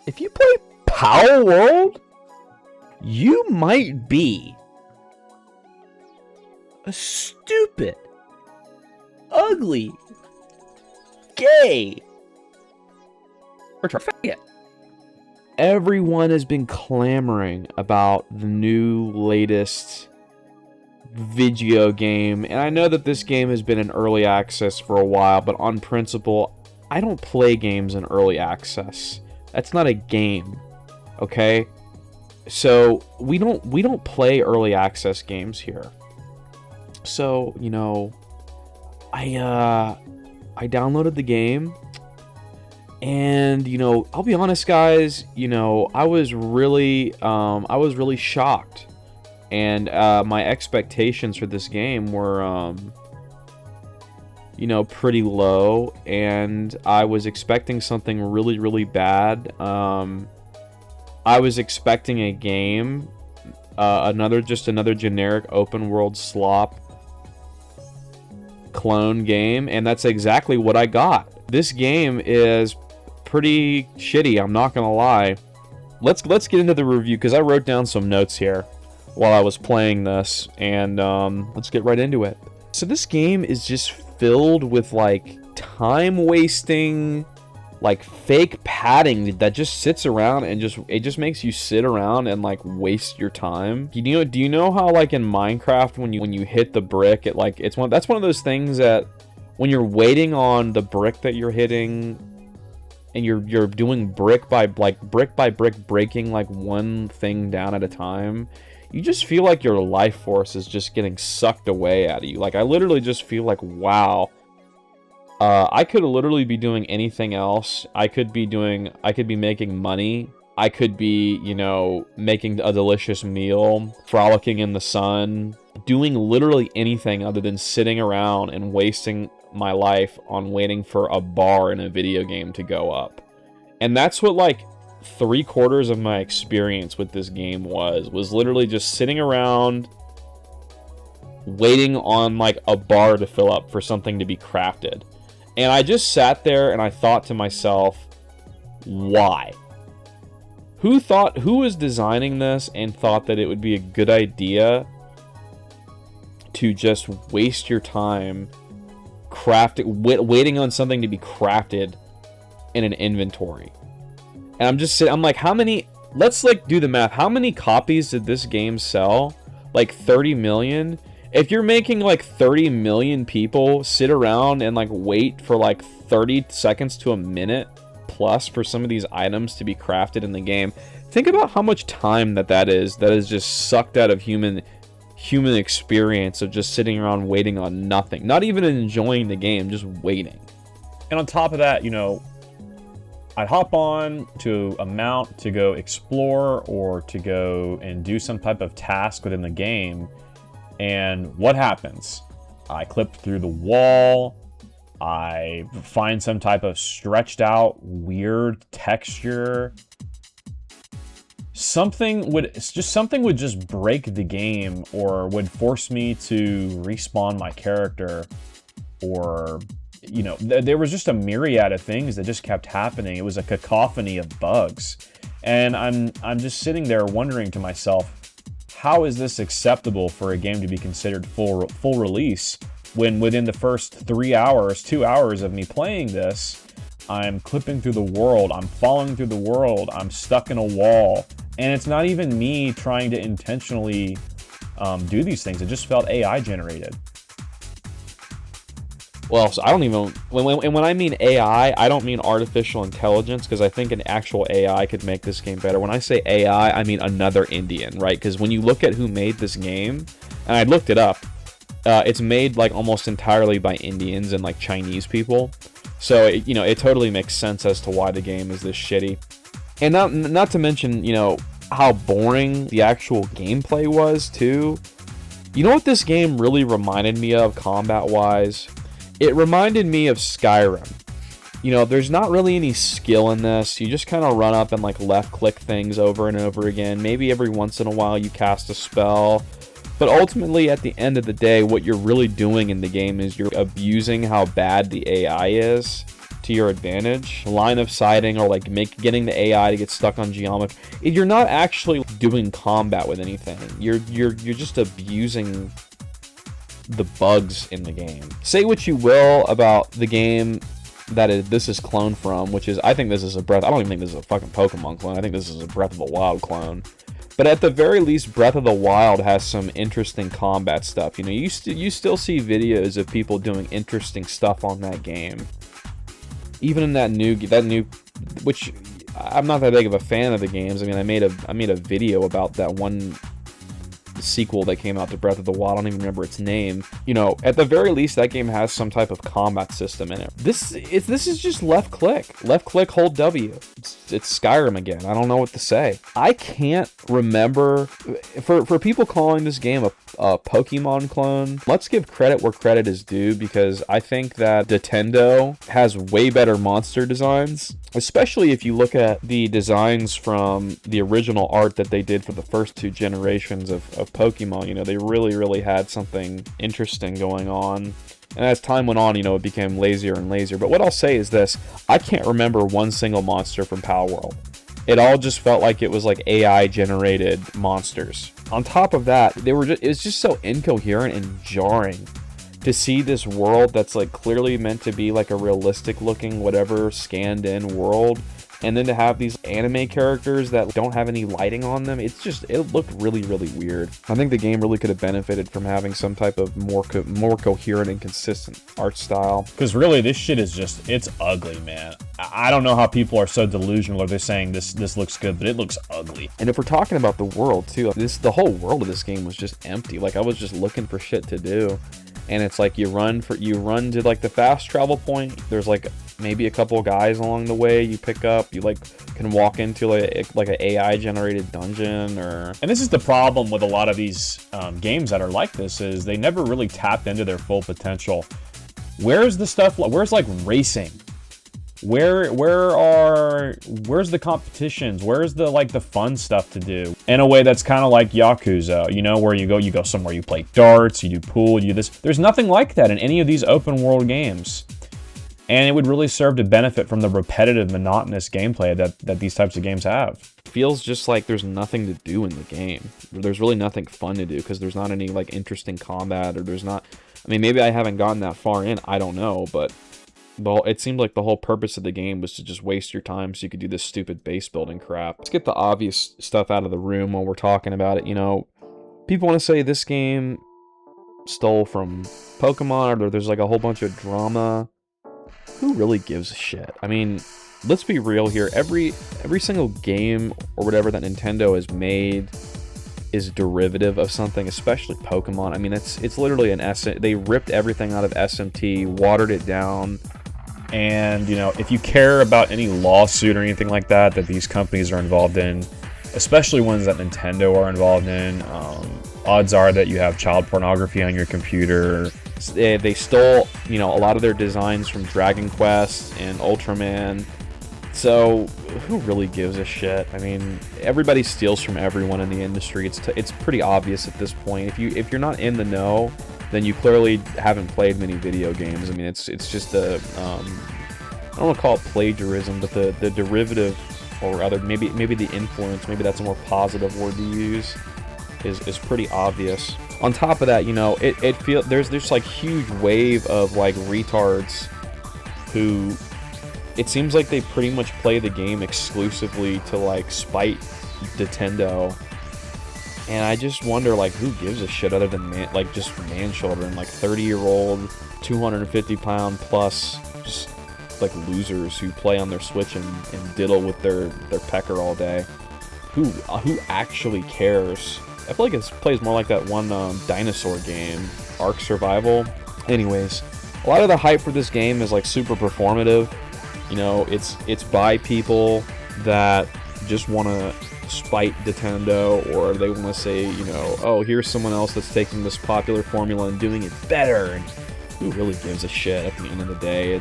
If you play Palworld, you might be a stupid, ugly, gay, or faggot. Everyone has been clamoring about the new latest video game, and I know that this game has been in early access for a while, but on principle, I don't play games in early access. That's not a game, okay? So we don't play early access games here. So, you know, I downloaded the game, and, you know, I'll be honest, guys, you know, I was really shocked. And my expectations for this game were, you know, pretty low, and I was expecting something really, really bad. I was expecting a game, another generic open world slop clone game, and that's exactly what I got. This game is pretty shitty, I'm not gonna lie. Let's get into the review, because I wrote down some notes here while I was playing this, and let's get right into it. So this game is just filled with like time-wasting, like fake padding that just sits around and it just makes you sit around and like waste your time. Do you know how like in Minecraft when you hit the brick, that's one of those things that when you're waiting on the brick that you're hitting, and you're doing brick by brick breaking like one thing down at a time, you just feel like your life force is just getting sucked away out of you. Like, I literally just feel like, wow, I could literally be doing anything else. I could be making money. I could be, you know, making a delicious meal, frolicking in the sun, doing literally anything other than sitting around and wasting my life on waiting for a bar in a video game to go up. And that's what, like, 3/4 of my experience with this game was literally just sitting around waiting on like a bar to fill up for something to be crafted. And I just sat there and I thought to myself, why? Who was designing this and thought that it would be a good idea to just waste your time waiting on something to be crafted in an inventory? And I'm just sitting, I'm like, let's like do the math. How many copies did this game sell? Like 30 million? If you're making like 30 million people sit around and like wait for like 30 seconds to a minute plus for some of these items to be crafted in the game, think about how much time that is just sucked out of human experience of just sitting around waiting on nothing. Not even enjoying the game, just waiting. And on top of that, you know, I'd hop on to a mount to go explore or to go and do some type of task within the game. And what happens? I clip through the wall. I find some type of stretched out, weird texture. Something would just break the game, or would force me to respawn my character, or, you know, there was just a myriad of things that just kept happening. It was a cacophony of bugs. And I'm just sitting there wondering to myself, how is this acceptable for a game to be considered full release when within the first 2 hours of me playing this, I'm clipping through the world, I'm falling through the world, I'm stuck in a wall, and it's not even me trying to intentionally do these things. It just felt AI generated. Well, so I don't even, when I mean AI, I don't mean artificial intelligence, because I think an actual AI could make this game better. When I say AI, I mean another Indian, right? Because when you look at who made this game, and I looked it up, it's made like almost entirely by Indians and like Chinese people. So, you know, it totally makes sense as to why the game is this shitty. And not to mention, you know, how boring the actual gameplay was, too. You know what this game really reminded me of combat-wise? It reminded me of Skyrim. You know, there's not really any skill in this. You just kind of run up and like left-click things over and over again. Maybe every once in a while you cast a spell. But ultimately, at the end of the day, what you're really doing in the game is you're abusing how bad the AI is to your advantage. Line of sighting, or like getting the AI to get stuck on geometry. You're not actually doing combat with anything. You're just abusing the bugs in the game. Say what you will about the game that this is cloned from, which is, I think this is a I don't even think this is a fucking Pokemon clone. I think this is a Breath of the Wild clone. But at the very least, Breath of the Wild has some interesting combat stuff. You know, you still see videos of people doing interesting stuff on that game. Even in that new, which I'm not that big of a fan of the games. I mean, I made a video about that one sequel that came out to Breath of the Wild. I don't even remember its name. You know, at the very least, that game has some type of combat system in it. This is just left click, hold W. It's Skyrim again. I don't know what to say. I can't remember, for people calling this game a Pokemon clone, let's give credit where credit is due, because I think that Nintendo has way better monster designs, especially if you look at the designs from the original art that they did for the first 2 generations of Pokemon. You know, they really had something interesting going on. And as time went on, you know, it became lazier and lazier. But what I'll say is this: I can't remember one single monster from Palworld. It all just felt like it was like AI generated monsters. On top of that, it was just so incoherent and jarring to see this world that's like clearly meant to be like a realistic looking, whatever, scanned in world, and then to have these anime characters that don't have any lighting on them. It looked really weird. I think the game really could have benefited from having some type of more coherent and consistent art style. Because really, this shit is just, it's ugly, man. I don't know how people are so delusional, or they're saying this looks good, but it looks ugly. And if we're talking about the world too, the whole world of this game was just empty. Like, I was just looking for shit to do. And it's like you run to like the fast travel point. There's like maybe a couple of guys along the way you pick up. You like can walk into like an AI generated dungeon, or. And this is the problem with a lot of these games that are like this, is they never really tapped into their full potential. Where's the stuff? Where's like racing? Where's the competitions? Where's the fun stuff to do? In a way that's kind of like Yakuza, you know, where you go somewhere, you play darts, you do pool, you do this. There's nothing like that in any of these open world games. And it would really serve to benefit from the repetitive, monotonous gameplay that these types of games have. It feels just like there's nothing to do in the game. There's really nothing fun to do, because there's not any like interesting combat, or there's not. I mean, maybe I haven't gotten that far in. I don't know, but. It seemed like the whole purpose of the game was to just waste your time so you could do this stupid base building crap. Let's get the obvious stuff out of the room while we're talking about it. You know, people want to say this game stole from Pokemon, or there's like a whole bunch of drama. Who really gives a shit? I mean, let's be real here. Every single game or whatever that Nintendo has made is derivative of something, especially Pokemon. I mean, it's literally they ripped everything out of SMT, watered it down. And, you know, if you care about any lawsuit or anything like that these companies are involved in, especially ones that Nintendo are involved in, odds are that you have child pornography on your computer. They stole, you know, a lot of their designs from Dragon Quest and Ultraman. So, who really gives a shit? I mean, everybody steals from everyone in the industry. It's pretty obvious at this point. If you're not in the know, then you clearly haven't played many video games. I mean, it's just I don't want to call it plagiarism, but the derivative, or rather maybe the influence, maybe that's a more positive word to use, is pretty obvious. On top of that, you know, it feels there's this like huge wave of like retards who. It seems like they pretty much play the game exclusively to like spite Nintendo, and I just wonder like who gives a shit other than just man children, like 30-year-old, 250-pound plus, just like losers who play on their Switch and diddle with their pecker all day. Who actually cares? I feel like it plays more like that one dinosaur game, Ark Survival. Anyways, a lot of the hype for this game is like super performative. You know, it's by people that just want to spite Nintendo, or they want to say, you know, oh, here's someone else that's taking this popular formula and doing it better. And who really gives a shit at the end of the day?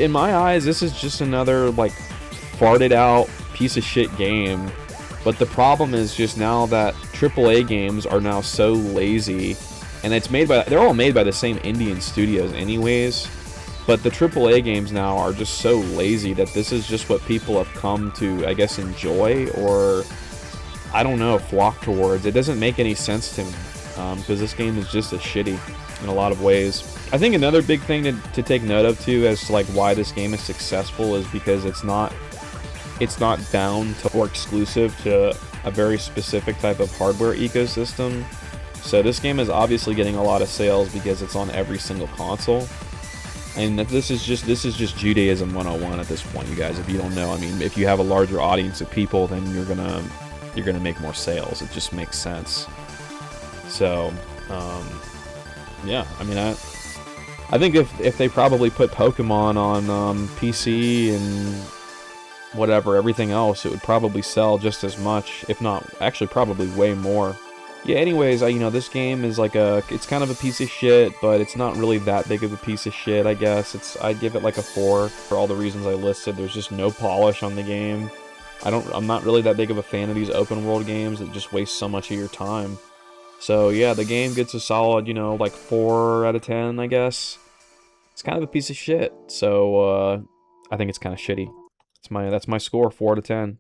In my eyes, this is just another like farted out piece of shit game. But the problem is just now that AAA games are now so lazy, and they're all made by the same Indian studios anyways. But the AAA games now are just so lazy that this is just what people have come to, I guess, enjoy, or I don't know, flock towards. It doesn't make any sense to me, because this game is just as shitty in a lot of ways. I think another big thing to take note of too, as to like why this game is successful, is because it's not bound to or exclusive to a very specific type of hardware ecosystem. So this game is obviously getting a lot of sales because it's on every single console. And this is just Judaism 101 at this point, you guys. If you don't know, I mean, if you have a larger audience of people, then you're gonna make more sales. It just makes sense. So, yeah, I mean, I think if they probably put Pokemon on PC and whatever, everything else, it would probably sell just as much, if not, actually probably way more. Yeah, anyways, you know, this game is like it's kind of a piece of shit, but it's not really that big of a piece of shit, I guess. I'd give it like a 4 for all the reasons I listed. There's just no polish on the game. I'm not really that big of a fan of these open world games that just waste so much of your time. So yeah, the game gets a solid, you know, like 4 out of 10, I guess. It's kind of a piece of shit, so I think it's kind of shitty. That's my score, 4 out of 10.